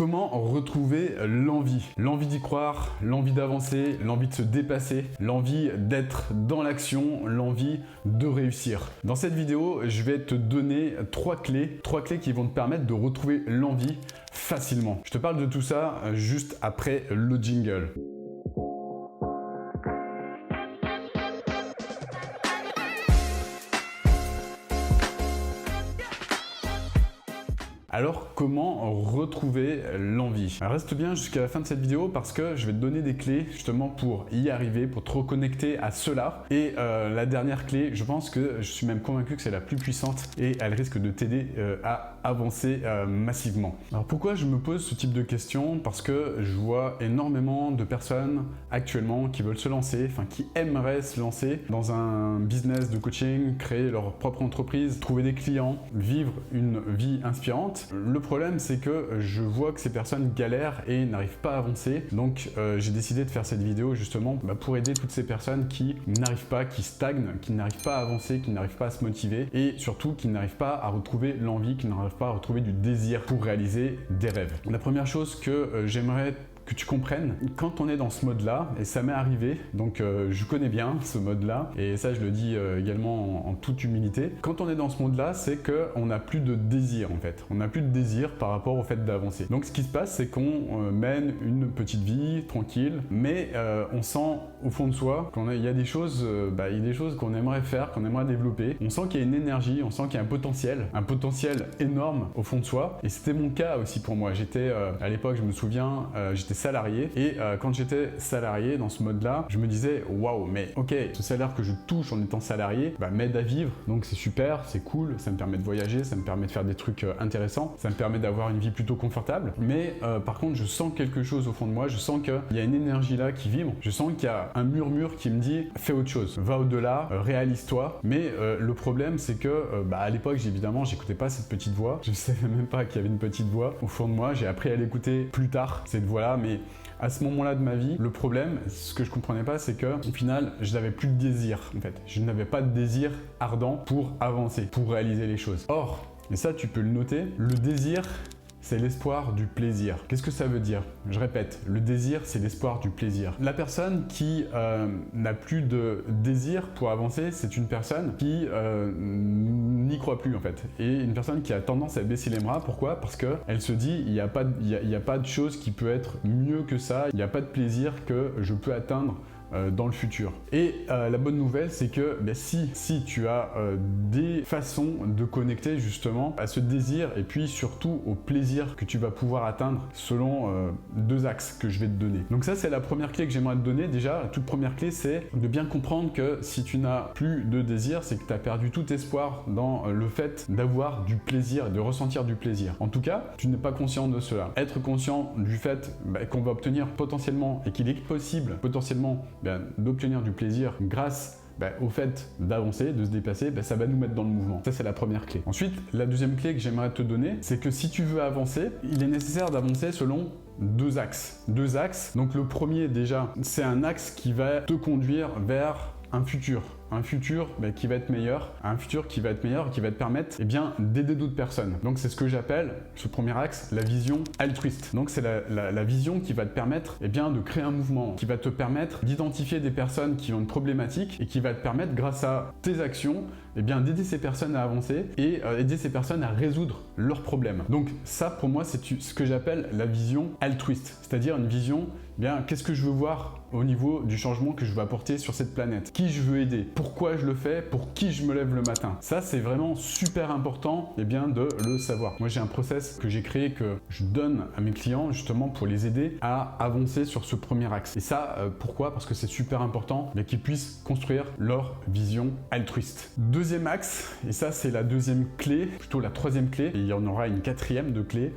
Comment retrouver l'envie? L'envie d'y croire, l'envie d'avancer, l'envie de se dépasser, l'envie d'être dans l'action, l'envie de réussir. Dans cette vidéo, je vais te donner trois clés qui vont te permettre de retrouver l'envie facilement. Je te parle de tout ça juste après le jingle. Alors, comment retrouver l'envie? Reste bien jusqu'à la fin de cette vidéo parce que je vais te donner des clés justement pour y arriver, pour te reconnecter à cela. Et la dernière clé, je pense que je suis même convaincu que c'est la plus puissante et elle risque de t'aider à avancer massivement. Alors pourquoi je me pose ce type de questions? Parce que je vois énormément de personnes actuellement qui veulent se lancer, enfin qui aimeraient se lancer dans un business de coaching, créer leur propre entreprise, trouver des clients, vivre une vie inspirante. Le problème, c'est que je vois que ces personnes galèrent et n'arrivent pas à avancer. Donc, j'ai décidé de faire cette vidéo justement pour aider toutes ces personnes qui n'arrivent pas, qui stagnent, qui n'arrivent pas à avancer, qui n'arrivent pas à se motiver et surtout qui n'arrivent pas à retrouver l'envie, qui n'arrivent pas à retrouver du désir pour réaliser des rêves. La première chose que j'aimerais que tu comprennes, quand on est dans ce mode-là, et ça m'est arrivé, donc je connais bien ce mode-là, et ça je le dis également en toute humilité, quand on est dans ce mode-là, c'est qu'on n'a plus de désir en fait, on n'a plus de désir par rapport au fait d'avancer. Donc ce qui se passe, c'est qu'on mène une petite vie tranquille, mais on sent au fond de soi qu'il y a des choses, il y a des choses qu'on aimerait faire, qu'on aimerait développer, on sent qu'il y a une énergie, on sent qu'il y a un potentiel énorme au fond de soi, et c'était mon cas aussi pour moi. J'étais, à l'époque je me souviens, j'étais salarié et quand j'étais salarié dans ce mode-là, je me disais waouh, mais ok, ce salaire que je touche en étant salarié m'aide à vivre, donc c'est super, c'est cool, ça me permet de voyager, ça me permet de faire des trucs intéressants, ça me permet d'avoir une vie plutôt confortable, mais par contre je sens quelque chose au fond de moi, je sens qu'il y a une énergie là qui vibre, je sens qu'il y a un murmure qui me dit fais autre chose, va au-delà, réalise-toi, mais le problème c'est que à l'époque évidemment j'écoutais pas cette petite voix, je savais même pas qu'il y avait une petite voix au fond de moi, j'ai appris à l'écouter plus tard cette voix-là, mais à ce moment-là de ma vie, le problème, ce que je comprenais pas, c'est que au final, je n'avais plus de désir en fait. Je n'avais pas de désir ardent pour avancer, pour réaliser les choses. Or, et ça tu peux le noter, le désir, c'est l'espoir du plaisir. Qu'est-ce que ça veut dire? Je répète, le désir, c'est l'espoir du plaisir. La personne qui n'a plus de désir pour avancer, c'est une personne qui n'y croit plus en fait. Et une personne qui a tendance à baisser les bras. Pourquoi? Parce qu'elle se dit, il n'y a pas de chose qui peut être mieux que ça, il n'y a pas de plaisir que je peux atteindre dans le futur. Et la bonne nouvelle, c'est que si tu as des façons de connecter justement à ce désir et puis surtout au plaisir que tu vas pouvoir atteindre selon deux axes que je vais te donner. Donc ça, c'est la première clé que j'aimerais te donner. Déjà, la toute première clé, c'est de bien comprendre que si tu n'as plus de désir, c'est que tu as perdu tout espoir dans le fait d'avoir du plaisir, de ressentir du plaisir. En tout cas, tu n'es pas conscient de cela. Être conscient du fait qu'on va obtenir potentiellement et qu'il est possible potentiellement d'obtenir du plaisir grâce au fait d'avancer, de se dépasser, ça va nous mettre dans le mouvement. Ça, c'est la première clé. Ensuite, la deuxième clé que j'aimerais te donner, c'est que si tu veux avancer, il est nécessaire d'avancer selon deux axes. Deux axes. Donc le premier, déjà, c'est un axe qui va te conduire vers un futur qui va être meilleur, qui va te permettre d'aider d'autres personnes. Donc c'est ce que j'appelle, ce premier axe, la vision altruiste. Donc c'est la vision qui va te permettre de créer un mouvement, qui va te permettre d'identifier des personnes qui ont une problématique et qui va te permettre, grâce à tes actions, d'aider ces personnes à avancer et aider ces personnes à résoudre leurs problèmes. Donc ça, pour moi, c'est ce que j'appelle la vision altruiste, c'est-à-dire une vision, qu'est-ce que je veux voir au niveau du changement que je veux apporter sur cette planète, qui je veux aider, pourquoi je le fais, pour qui je me lève le matin. Ça, c'est vraiment super important de le savoir. Moi, j'ai un process que j'ai créé, que je donne à mes clients justement pour les aider à avancer sur ce premier axe. Et ça, pourquoi? Parce que c'est super important qu'ils puissent construire leur vision altruiste. Deuxième axe, et ça c'est la deuxième clé, plutôt la troisième clé, et il y en aura une quatrième de clé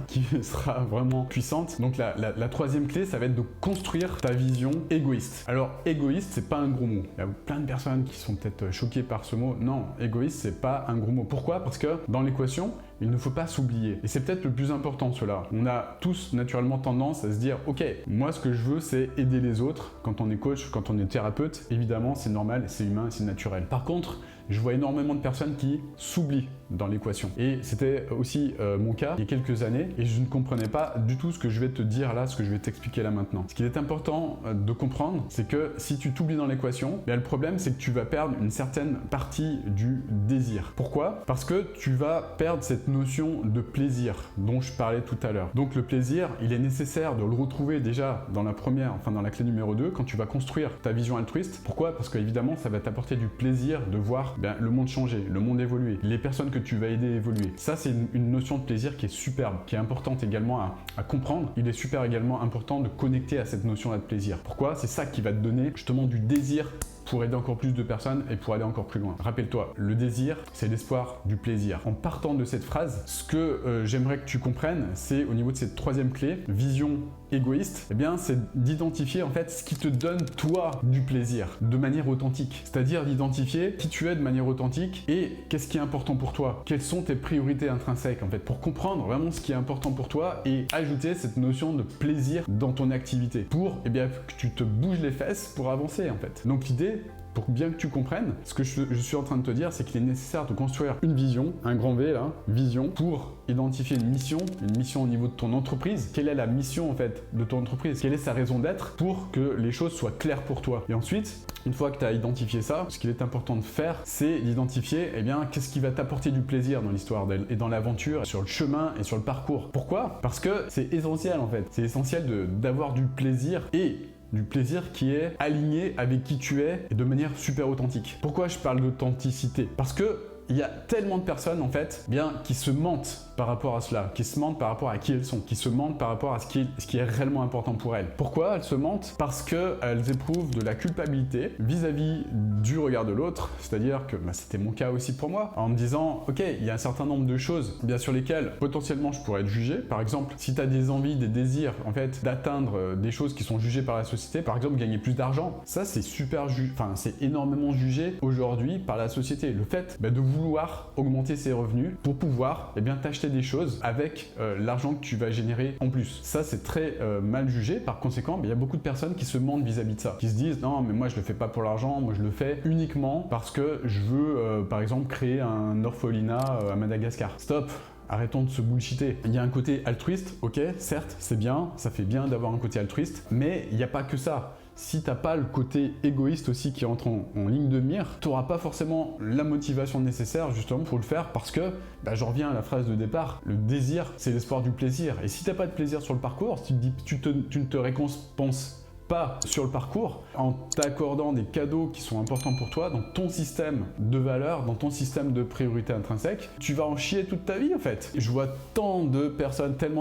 qui sera vraiment puissante. Donc la troisième clé, ça va être de construire ta vision égoïste. Alors égoïste, c'est pas un gros mot. Il y a plein de personnes qui sont peut-être choquées par ce mot. Non, égoïste, c'est pas un gros mot. Pourquoi? Parce que dans l'équation, il ne faut pas s'oublier. Et c'est peut-être le plus important, cela. On a tous naturellement tendance à se dire, ok, moi ce que je veux, c'est aider les autres. Quand on est coach, quand on est thérapeute, évidemment, c'est normal, c'est humain, c'est naturel. Par contre, je vois énormément de personnes qui s'oublient dans l'équation. Et c'était aussi mon cas il y a quelques années et je ne comprenais pas du tout ce que je vais te dire là, ce que je vais t'expliquer là maintenant. Ce qu'il est important de comprendre, c'est que si tu t'oublies dans l'équation, le problème c'est que tu vas perdre une certaine partie du désir. Pourquoi? Parce que tu vas perdre cette notion de plaisir dont je parlais tout à l'heure. Donc le plaisir, il est nécessaire de le retrouver déjà dans la première, enfin dans la clé numéro 2, quand tu vas construire ta vision altruiste. Pourquoi? Parce qu'évidemment, ça va t'apporter du plaisir de voir le monde changer, le monde évoluer, les personnes que tu vas aider à évoluer. Ça, c'est une notion de plaisir qui est superbe, qui est importante également à comprendre. Il est super également important de connecter à cette notion-là de plaisir. Pourquoi? C'est ça qui va te donner justement du désir pour aider encore plus de personnes et pour aller encore plus loin. Rappelle-toi, le désir, c'est l'espoir du plaisir. En partant de cette phrase, ce que j'aimerais que tu comprennes, c'est au niveau de cette troisième clé, vision égoïste, eh bien c'est d'identifier en fait ce qui te donne toi du plaisir de manière authentique. C'est-à-dire d'identifier qui tu es de manière authentique et qu'est-ce qui est important pour toi. Quelles sont tes priorités intrinsèques en fait pour comprendre vraiment ce qui est important pour toi et ajouter cette notion de plaisir dans ton activité pour que tu te bouges les fesses pour avancer en fait. Donc l'idée, pour bien que tu comprennes, ce que je suis en train de te dire, c'est qu'il est nécessaire de construire une vision, un grand V là, vision, pour identifier une mission au niveau de ton entreprise. Quelle est la mission en fait de ton entreprise? Quelle est sa raison d'être pour que les choses soient claires pour toi? Et ensuite, une fois que tu as identifié ça, ce qu'il est important de faire, c'est d'identifier qu'est-ce qui va t'apporter du plaisir dans l'histoire et dans l'aventure, sur le chemin et sur le parcours. Pourquoi? Parce que c'est essentiel en fait. C'est essentiel d'avoir du plaisir et du plaisir qui est aligné avec qui tu es et de manière super authentique. Pourquoi je parle d'authenticité? Parce que il y a tellement de personnes en fait qui se mentent par rapport à cela, qui se mentent par rapport à qui elles sont, qui se mentent par rapport à ce qui est réellement important pour elles. Pourquoi elles se mentent? Parce qu'elles éprouvent de la culpabilité vis-à-vis du regard de l'autre, c'est-à-dire que c'était mon cas aussi pour moi, en me disant ok, il y a un certain nombre de choses sur lesquelles potentiellement je pourrais être jugé. Par exemple, si tu as des envies, des désirs en fait d'atteindre des choses qui sont jugées par la société, par exemple gagner plus d'argent, ça c'est c'est énormément jugé aujourd'hui par la société. Le fait de vouloir augmenter ses revenus pour pouvoir t'acheter des choses avec l'argent que tu vas générer en plus. Ça, c'est très mal jugé. Par conséquent, il y a beaucoup de personnes qui se mentent vis-à-vis de ça, qui se disent non, mais moi je le fais pas pour l'argent, moi je le fais uniquement parce que je veux, par exemple, créer un orphelinat à Madagascar. Stop! Arrêtons de se bullshiter. Il y a un côté altruiste, ok, certes, c'est bien, ça fait bien d'avoir un côté altruiste, mais il n'y a pas que ça. Si t'as pas le côté égoïste aussi qui entre en ligne de mire, tu n'auras pas forcément la motivation nécessaire justement pour le faire parce que, j'en reviens à la phrase de départ, le désir c'est l'espoir du plaisir. Et si t'as pas de plaisir sur le parcours, si tu ne te récompenses pas sur le parcours en t'accordant des cadeaux qui sont importants pour toi dans ton système de valeurs, dans ton système de priorité intrinsèque, tu vas en chier toute ta vie en fait. Je vois tellement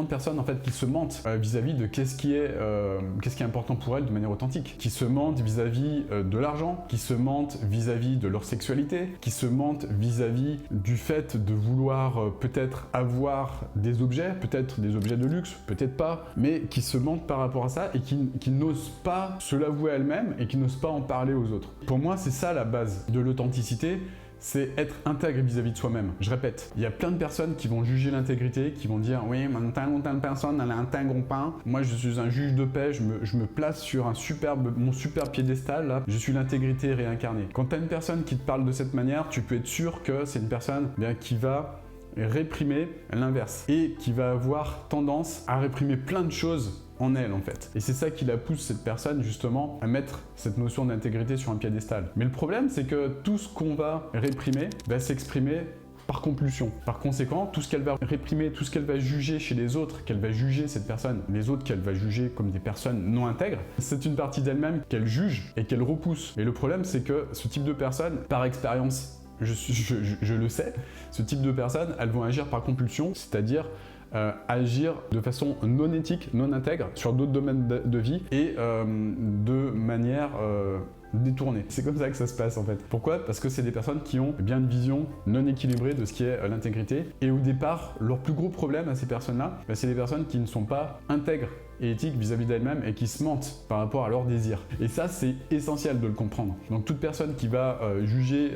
de personnes en fait qui se mentent vis-à-vis de qu'est-ce qui est important pour elles de manière authentique, qui se mentent vis-à-vis de l'argent, qui se mentent vis-à-vis de leur sexualité, qui se mentent vis-à-vis du fait de vouloir peut-être avoir des objets, peut-être des objets de luxe, peut-être pas, mais qui se mentent par rapport à ça et qui n'osent pas se l'avouer à elles-mêmes et qui n'osent pas en parler aux autres. Pour moi, c'est ça la base de l'authenticité, c'est être intègre vis-à-vis de soi-même. Je répète, il y a plein de personnes qui vont juger l'intégrité, qui vont dire oui, mais telle personne, elle est intègre ou pas. Moi, je suis un juge de paix, je me place sur mon super piédestal, là. Je suis l'intégrité réincarnée. Quand tu as une personne qui te parle de cette manière, tu peux être sûr que c'est une personne qui va réprimer l'inverse et qui va avoir tendance à réprimer plein de choses en elle en fait. Et c'est ça qui la pousse cette personne justement à mettre cette notion d'intégrité sur un piédestal. Mais le problème c'est que tout ce qu'on va réprimer va s'exprimer par compulsion. Par conséquent, tout ce qu'elle va réprimer, tout ce qu'elle va juger chez les autres, qu'elle va juger cette personne, les autres qu'elle va juger comme des personnes non intègres, c'est une partie d'elle-même qu'elle juge et qu'elle repousse. Et le problème c'est que ce type de personne, par expérience, je le sais, ce type de personnes, elles vont agir par compulsion, c'est-à-dire agir de façon non éthique, non intègre sur d'autres domaines de vie et de manière détournée. C'est comme ça que ça se passe en fait. Pourquoi? Parce que c'est des personnes qui ont bien une vision non équilibrée de ce qui est l'intégrité et au départ, leur plus gros problème à ces personnes-là, c'est des personnes qui ne sont pas intègres et éthiques vis-à-vis d'elles-mêmes et qui se mentent par rapport à leurs désirs. Et ça, c'est essentiel de le comprendre. Donc toute personne qui va juger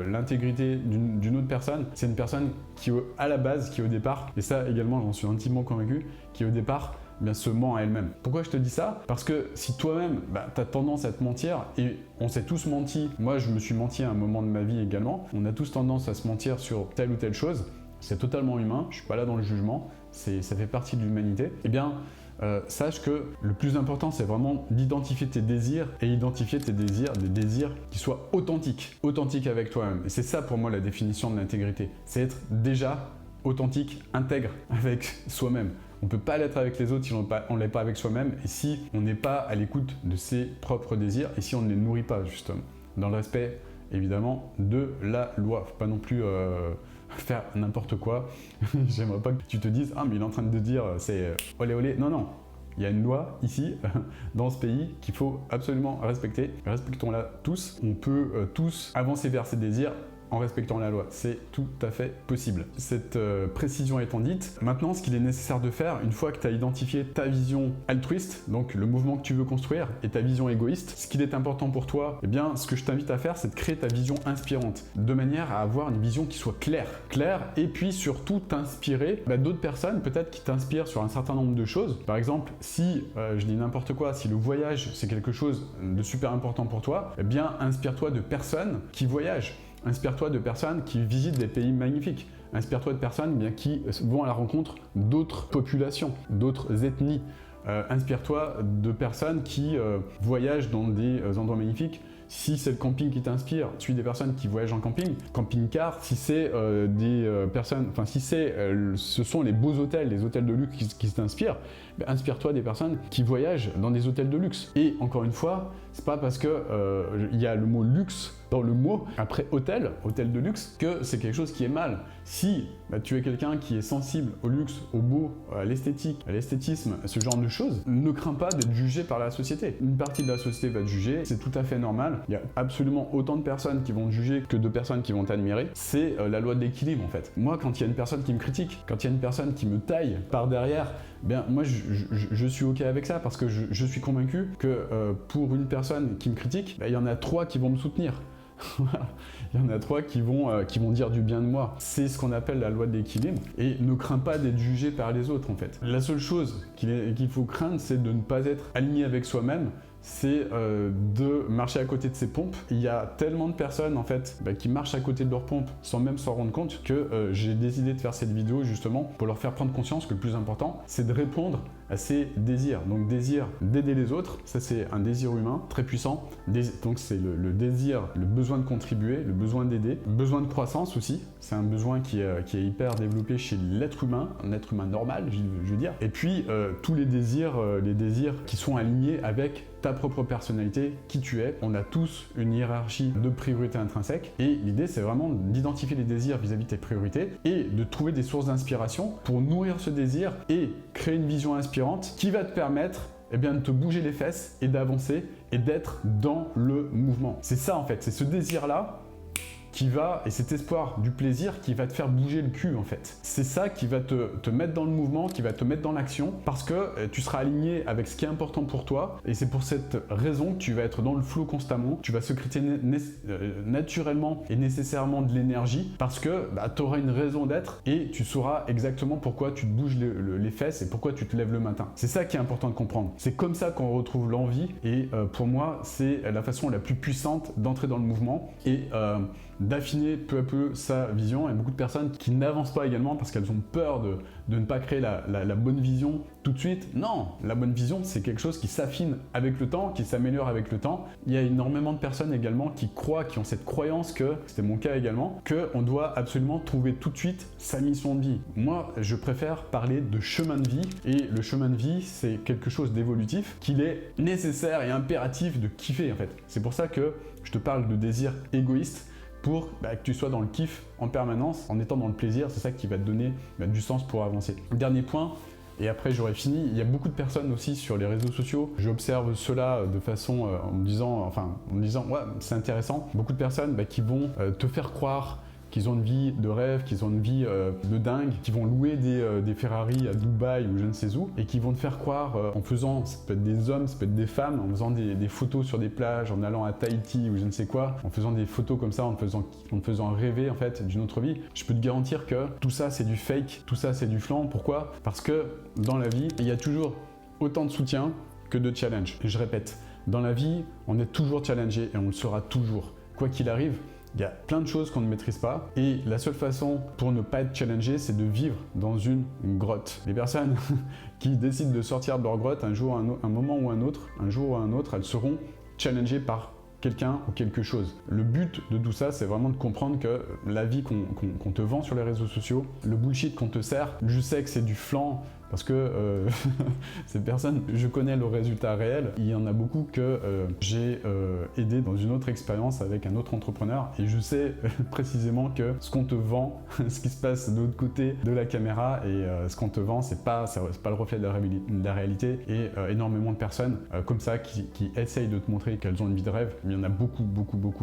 l'intégrité d'une autre personne, c'est une personne qui à la base, qui au départ, et ça également j'en suis intimement convaincu, qui au départ eh bien, se ment à elle-même. Pourquoi je te dis ça? Parce que si toi-même, tu as tendance à te mentir, et on s'est tous menti, moi je me suis menti à un moment de ma vie également, on a tous tendance à se mentir sur telle ou telle chose, c'est totalement humain, je suis pas là dans le jugement, ça fait partie de l'humanité, eh bien, sache que le plus important, c'est vraiment d'identifier tes désirs et identifier tes désirs, des désirs qui soient authentiques avec toi-même. Et c'est ça pour moi la définition de l'intégrité, c'est être déjà authentique, intègre avec soi-même. On ne peut pas l'être avec les autres si on ne l'est pas avec soi-même et si on n'est pas à l'écoute de ses propres désirs et si on ne les nourrit pas justement. Dans le respect évidemment de la loi. Faut pas non plus faire n'importe quoi. J'aimerais pas que tu te dises « Ah mais il est en train de dire c'est olé olé ». Non, non. Il y a une loi ici, dans ce pays, qu'il faut absolument respecter. Respectons-la tous. On peut tous avancer vers ses désirs en respectant la loi. C'est tout à fait possible. Cette précision étant dite, maintenant ce qu'il est nécessaire de faire, une fois que tu as identifié ta vision altruiste, donc le mouvement que tu veux construire, et ta vision égoïste, ce qu'il est important pour toi, eh bien ce que je t'invite à faire, c'est de créer ta vision inspirante, de manière à avoir une vision qui soit claire, et puis surtout t'inspirer d'autres personnes, peut-être qui t'inspirent sur un certain nombre de choses. Par exemple, si, je dis n'importe quoi, si le voyage c'est quelque chose de super important pour toi, eh bien inspire-toi de personnes qui voyagent. Inspire-toi de personnes qui visitent des pays magnifiques. Inspire-toi de personnes qui vont à la rencontre d'autres populations, d'autres ethnies. Inspire-toi de personnes qui voyagent dans des endroits magnifiques. Si c'est le camping qui t'inspire, suis des personnes qui voyagent en camping, camping-car. Si c'est des personnes, enfin si ce sont les beaux hôtels, les hôtels de luxe qui t'inspirent, inspire-toi des personnes qui voyagent dans des hôtels de luxe. Et encore une fois, c'est pas parce que il y a le mot luxe dans le mot après hôtel de luxe, que c'est quelque chose qui est mal. Si tu es quelqu'un qui est sensible au luxe, au beau, à l'esthétique, à l'esthétisme, ce genre de choses, ne crains pas d'être jugé par la société. Une partie de la société va te juger, c'est tout à fait normal. Il y a absolument autant de personnes qui vont te juger que de personnes qui vont t'admirer. C'est la loi de l'équilibre en fait. Moi, quand il y a une personne qui me critique, quand il y a une personne qui me taille par derrière, bien moi je suis ok avec ça parce que je suis convaincu que pour une personne qui me critique, il y en a 3 qui vont me soutenir. Il y en a 3 qui vont dire du bien de moi. C'est ce qu'on appelle la loi de l'équilibre et ne crains pas d'être jugé par les autres en fait. La seule chose qu'il faut craindre, c'est de ne pas être aligné avec soi-même, c'est de marcher à côté de ses pompes. Il y a tellement de personnes en fait qui marchent à côté de leurs pompes sans même s'en rendre compte que j'ai décidé de faire cette vidéo justement pour leur faire prendre conscience que le plus important, c'est de répondre à ses désirs. Donc désir d'aider les autres, ça c'est un désir humain très puissant. Donc c'est le désir, le besoin de contribuer, le besoin d'aider, besoin de croissance aussi. C'est un besoin qui est hyper développé chez l'être humain, un être humain normal, je veux dire. Et puis tous les désirs qui sont alignés avec ta propre personnalité, qui tu es. On a tous une hiérarchie de priorités intrinsèques et l'idée c'est vraiment d'identifier les désirs vis-à-vis de tes priorités et de trouver des sources d'inspiration pour nourrir ce désir et créer une vision inspirante qui va te permettre de te bouger les fesses et d'avancer et d'être dans le mouvement. C'est ça en fait, c'est ce désir-là qui va, et cet espoir du plaisir qui va te faire bouger le cul en fait. C'est ça qui va te mettre dans le mouvement, qui va te mettre dans l'action, parce que tu seras aligné avec ce qui est important pour toi, et c'est pour cette raison que tu vas être dans le flow constamment, tu vas sécréter naturellement et nécessairement de l'énergie, parce que tu auras une raison d'être, et tu sauras exactement pourquoi tu te bouges les fesses et pourquoi tu te lèves le matin. C'est ça qui est important de comprendre. C'est comme ça qu'on retrouve l'envie, et pour moi, c'est la façon la plus puissante d'entrer dans le mouvement, et d'affiner peu à peu sa vision. Il y a beaucoup de personnes qui n'avancent pas également parce qu'elles ont peur de ne pas créer la bonne vision tout de suite. Non, la bonne vision, c'est quelque chose qui s'affine avec le temps, qui s'améliore avec le temps. Il y a énormément de personnes également qui croient, qui ont cette croyance que, c'était mon cas également, qu'on doit absolument trouver tout de suite sa mission de vie. Moi, je préfère parler de chemin de vie, et le chemin de vie, c'est quelque chose d'évolutif qu'il est nécessaire et impératif de kiffer en fait. C'est pour ça que je te parle de désir égoïste, pour que tu sois dans le kiff en permanence, en étant dans le plaisir. C'est ça qui va te donner du sens pour avancer. Dernier point, et après j'aurai fini, il y a beaucoup de personnes aussi sur les réseaux sociaux, j'observe cela de façon en me disant ouais c'est intéressant, beaucoup de personnes qui vont te faire croire qu'ils ont une vie de rêve, qu'ils ont une vie de dingue, qui vont louer des Ferrari à Dubaï ou je ne sais où, et qui vont te faire croire en faisant, ça peut être des hommes, ça peut être des femmes, en faisant des photos sur des plages, en allant à Tahiti ou je ne sais quoi, en faisant des photos comme ça, en te faisant rêver en fait d'une autre vie. Je peux te garantir que tout ça c'est du fake, tout ça c'est du flan. Pourquoi? Parce que dans la vie, il y a toujours autant de soutien que de challenge. Et je répète, dans la vie, on est toujours challengé et on le sera toujours. Quoi qu'il arrive, il y a plein de choses qu'on ne maîtrise pas et la seule façon pour ne pas être challengé, c'est de vivre dans une grotte. Les personnes qui décident de sortir de leur grotte un moment ou un autre, elles seront challengées par quelqu'un ou quelque chose. Le but de tout ça, c'est vraiment de comprendre que la vie qu'on te vend sur les réseaux sociaux, le bullshit qu'on te sert, je sais que c'est du flan, parce que ces personnes, je connais le résultat réel. Il y en a beaucoup que j'ai aidé dans une autre expérience avec un autre entrepreneur et je sais précisément que ce qu'on te vend, ce qui se passe de l'autre côté de la caméra et ce qu'on te vend, c'est pas le reflet de la réalité. Et énormément de personnes comme ça qui essayent de te montrer qu'elles ont une vie de rêve, mais il y en a beaucoup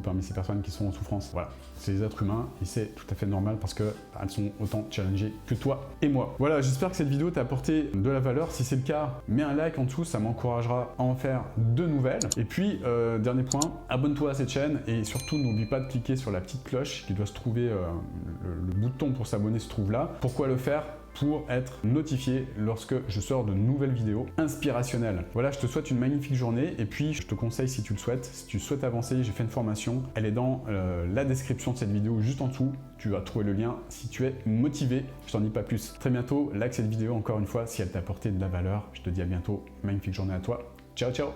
parmi ces personnes qui sont en souffrance. Voilà, c'est les êtres humains et c'est tout à fait normal parce qu'elles sont autant challengées que toi et moi. Voilà, j'espère que cette vidéo t'a apporté de la valeur. Si c'est le cas, mets un like en dessous, ça m'encouragera à en faire de nouvelles. Et puis, dernier point, abonne-toi à cette chaîne et surtout n'oublie pas de cliquer sur la petite cloche qui doit se trouver, le bouton pour s'abonner se trouve là. Pourquoi le faire? Pour être notifié lorsque je sors de nouvelles vidéos inspirationnelles. Voilà, je te souhaite une magnifique journée et puis je te conseille si tu le souhaites, si tu souhaites avancer, j'ai fait une formation, elle est dans la description de cette vidéo juste en dessous, tu vas trouver le lien si tu es motivé, je t'en dis pas plus. Très bientôt, like cette vidéo encore une fois si elle t'a apporté de la valeur, je te dis à bientôt, magnifique journée à toi, ciao ciao.